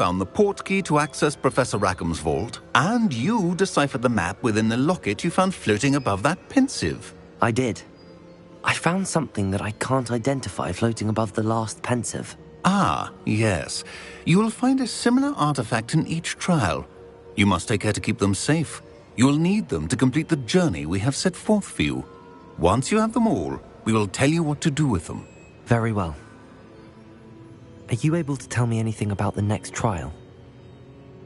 found the port key to access Professor Rackham's vault, and you deciphered the map within the locket you found floating above that pensive. I did. I found something that I can't identify floating above the last pensive. Ah, yes. You will find a similar artifact in each trial. You must take care to keep them safe. You will need them to complete the journey we have set forth for you. Once you have them all, we will tell you what to do with them. Very well. Are you able to tell me anything about the next trial?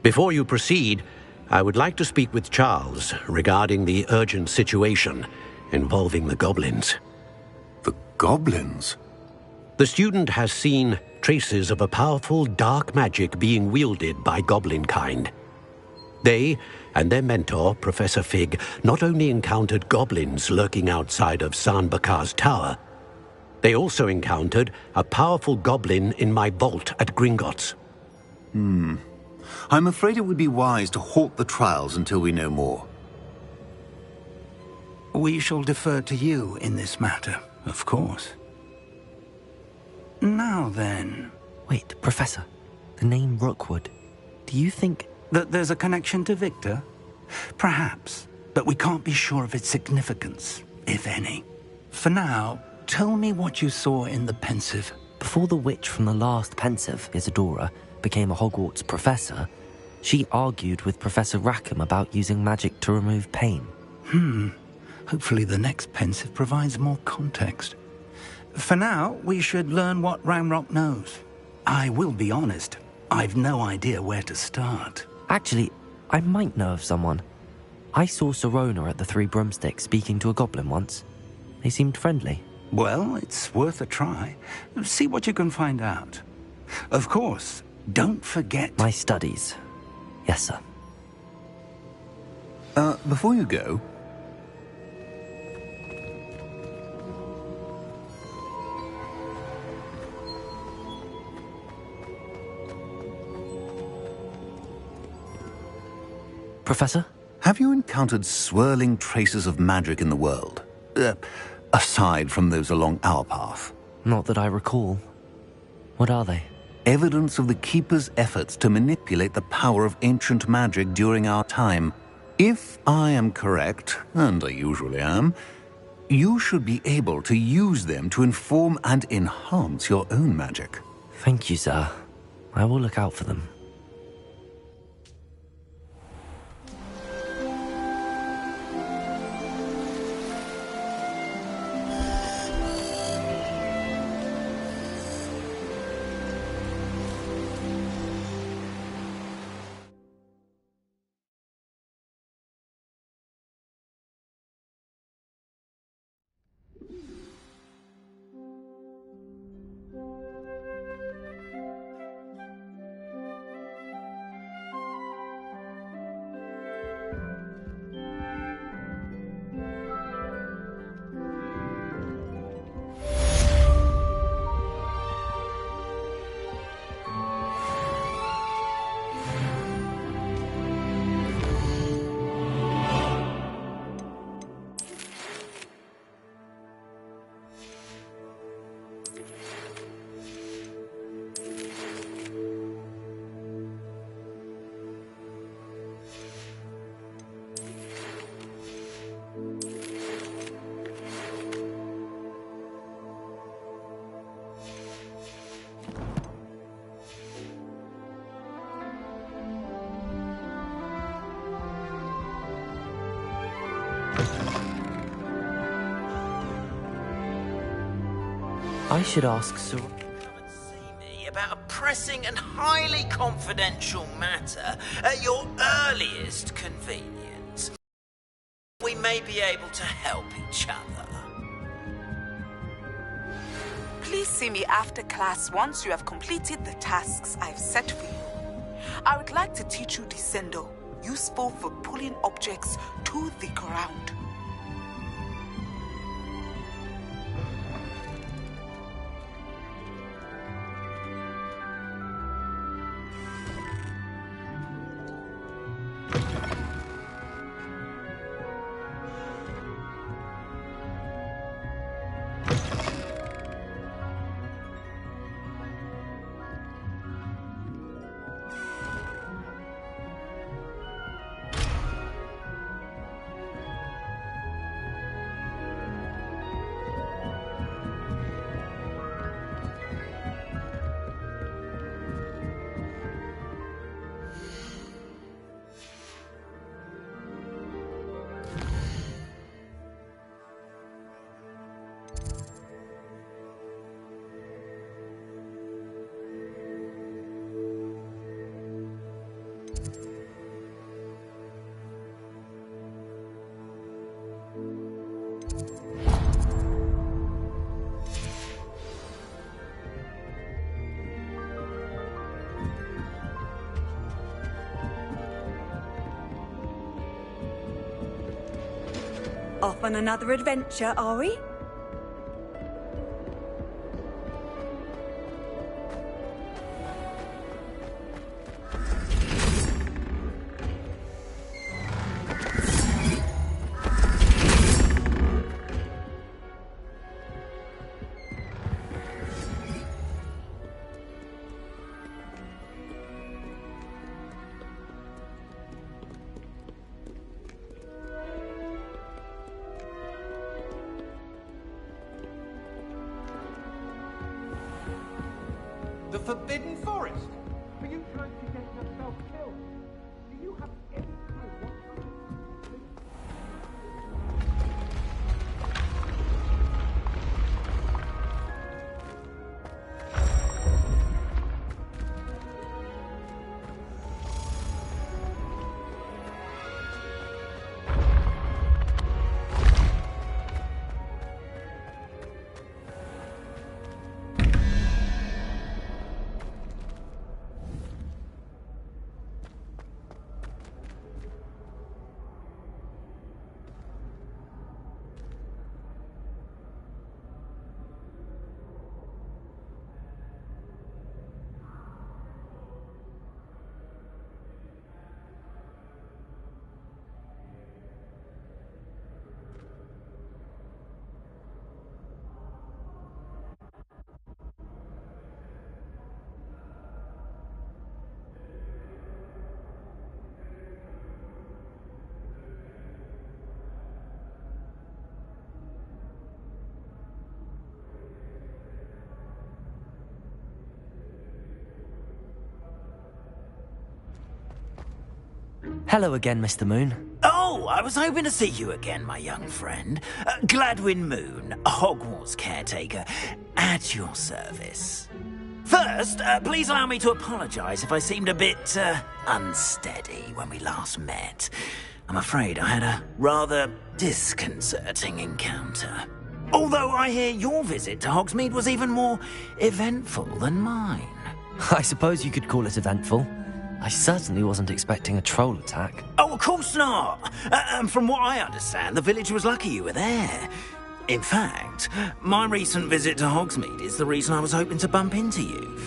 Before you proceed, I would like to speak with Charles regarding the urgent situation involving the goblins. The goblins? The student has seen traces of a powerful dark magic being wielded by goblin kind. They and their mentor, Professor Fig, not only encountered goblins lurking outside of San Bakar's tower, they also encountered a powerful goblin in my vault at Gringotts. I'm afraid it would be wise to halt the trials until we know more. We shall defer to you in this matter, of course. Now then... Wait, Professor. The name Rookwood. Do you think... that there's a connection to Victor? Perhaps, but we can't be sure of its significance, if any. For now, tell me what you saw in the pensive. Before the witch from the last pensive, Isadora, became a Hogwarts professor, she argued with Professor Rackham about using magic to remove pain. Hopefully the next pensive provides more context. For now, we should learn what Ranrock knows. I will be honest, I've no idea where to start. Actually, I might know of someone. I saw Sirona at the Three Broomsticks speaking to a goblin once. They seemed friendly. Well, it's worth a try. See what you can find out. Of course, don't forget... My studies. Yes, sir. Before you go... Professor? Have you encountered swirling traces of magic in the world? Aside from those along our path? Not that I recall. What are they? Evidence of the Keeper's efforts to manipulate the power of ancient magic during our time. If I am correct, and I usually am, you should be able to use them to inform and enhance your own magic. Thank you, sir. I will look out for them. I should ask Sir... Come and see me about a pressing and highly confidential matter at your earliest convenience. We may be able to help each other. Please see me after class once you have completed the tasks I've set for you. I would like to teach you Descendo, useful for pulling objects to the ground. Off on another adventure, are we? The Forbidden Forest? Are you trying to get yourself killed? Do you have any clue what Hello again, Mr. Moon. Oh, I was hoping to see you again, my young friend. Gladwin Moon, Hogwarts caretaker, at your service. First, please allow me to apologise if I seemed a bit, unsteady when we last met. I'm afraid I had a rather disconcerting encounter. Although I hear your visit to Hogsmeade was even more eventful than mine. I suppose you could call it eventful. I certainly wasn't expecting a troll attack. Oh, of course not. And from what I understand, the village was lucky you were there. In fact, my recent visit to Hogsmeade is the reason I was hoping to bump into you.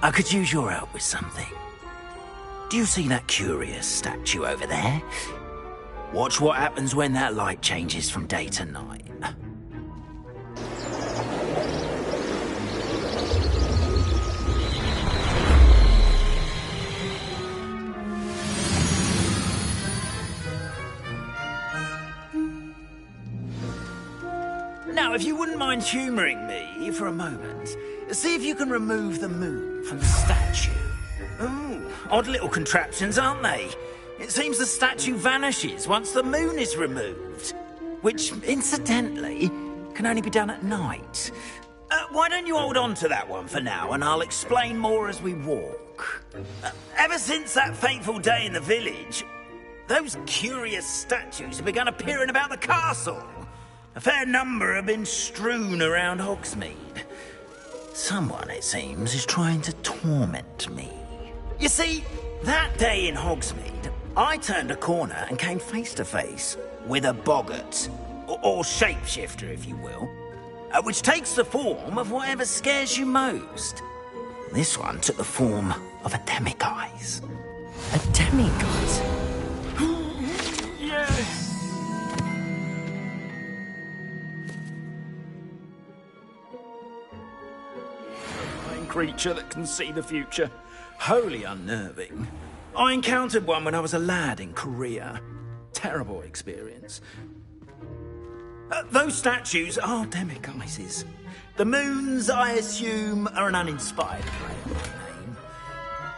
I could use your help with something. Do you see that curious statue over there? Watch what happens when that light changes from day to night. Now, if you wouldn't mind humouring me for a moment, see if you can remove the moon from the statue. Ooh, odd little contraptions, aren't they? It seems the statue vanishes once the moon is removed, which, incidentally, can only be done at night. Why don't you hold on to that one for now, and I'll explain more as we walk. Ever since that fateful day in the village, those curious statues have begun appearing about the castle. A fair number have been strewn around Hogsmeade. Someone, it seems, is trying to torment me. You see, that day in Hogsmeade, I turned a corner and came face to face with a boggart, or shapeshifter, if you will, which takes the form of whatever scares you most. This one took the form of a demiguise. A demiguise? Yes! Creature that can see the future. Wholly unnerving. I encountered one when I was a lad in Korea. Terrible experience. Those statues are demiguises. The moons, I assume, are an uninspired play on my name.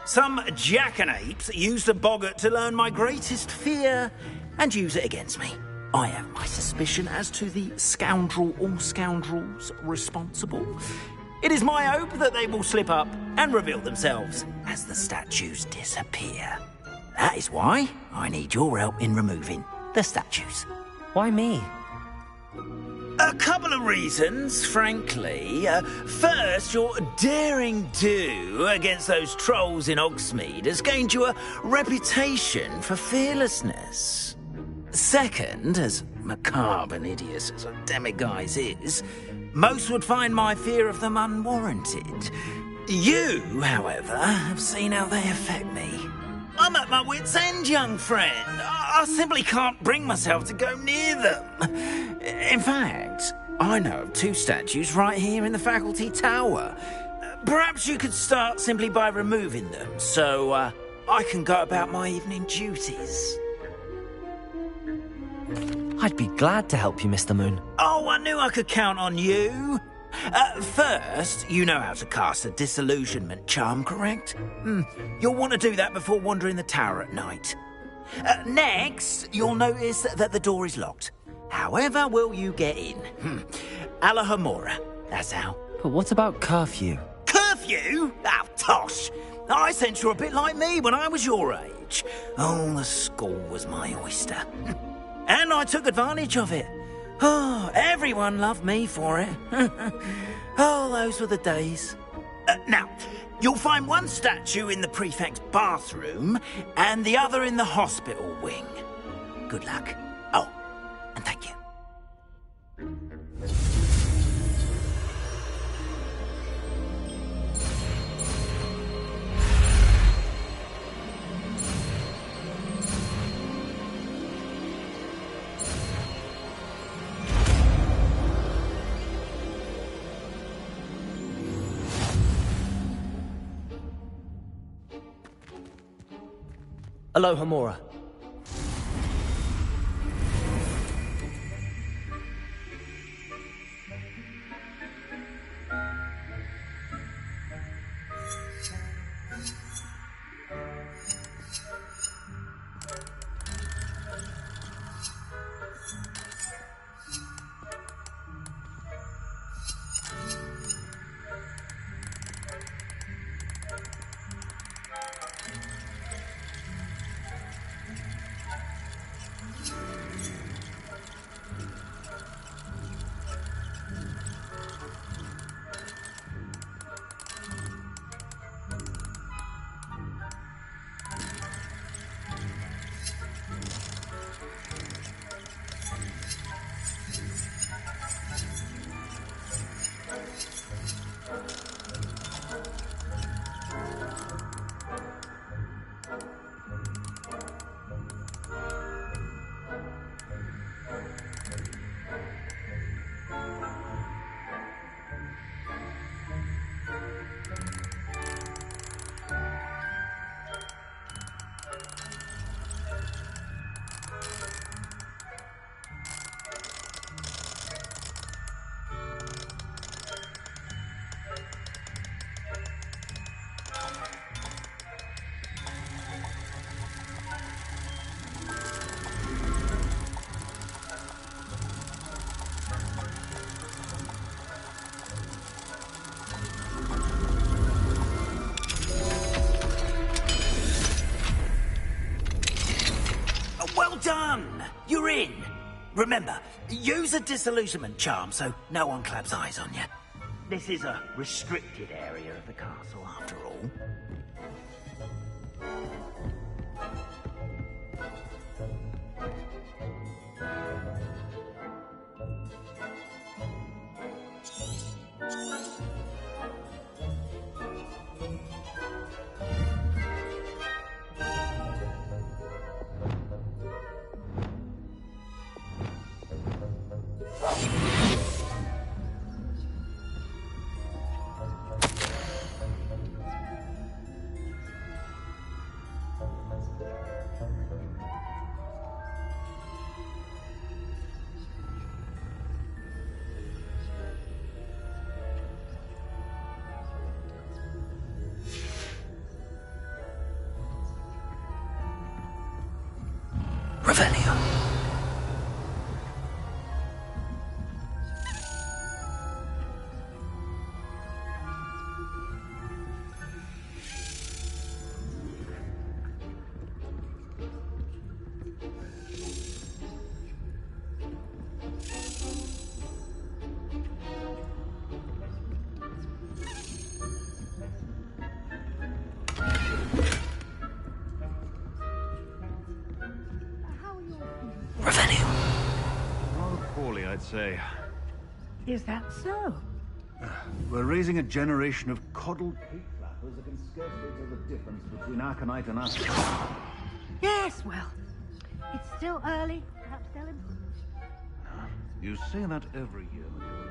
Some jackanapes used a boggart to learn my greatest fear and use it against me. I have my suspicion as to the scoundrel or scoundrels responsible. It is my hope that they will slip up and reveal themselves as the statues disappear. That is why I need your help in removing the statues. Why me? A couple of reasons, frankly. First, your daring do against those trolls in Hogsmeade has gained you a reputation for fearlessness. Second, as macabre and hideous as a demiguise is, most would find my fear of them unwarranted. You, however, have seen how they affect me. I'm at my wit's end, young friend. I simply can't bring myself to go near them. In fact, I know of 2 statues right here in the faculty tower. Perhaps you could start simply by removing them, so I can go about my evening duties. I'd be glad to help you, Mr. Moon. Oh, I knew I could count on you. First, you know how to cast a disillusionment charm, correct? You'll want to do that before wandering the tower at night. Next, you'll notice that the door is locked. However will you get in? Alahomora, that's how. But what about curfew? Curfew? Oh, tosh. I sense you're a bit like me when I was your age. Oh, the school was my oyster. And I took advantage of it. Oh, everyone loved me for it. Oh, those were the days. Now, you'll find one statue in the prefect's bathroom and the other in the hospital wing. Good luck. Oh, and thank you. Alohomora. Well done! You're in. Remember, use a disillusionment charm so no one claps eyes on you. This is a restricted area of the castle, after all. Revelio. How are your opinions? Revenue. Rather poorly, I'd say. Is that so? We're raising a generation of coddled pig flappers that can scarcely tell the difference between Aconite and us. Yes, well, it's still early. Perhaps they'll improve. You say that every year, Matilda.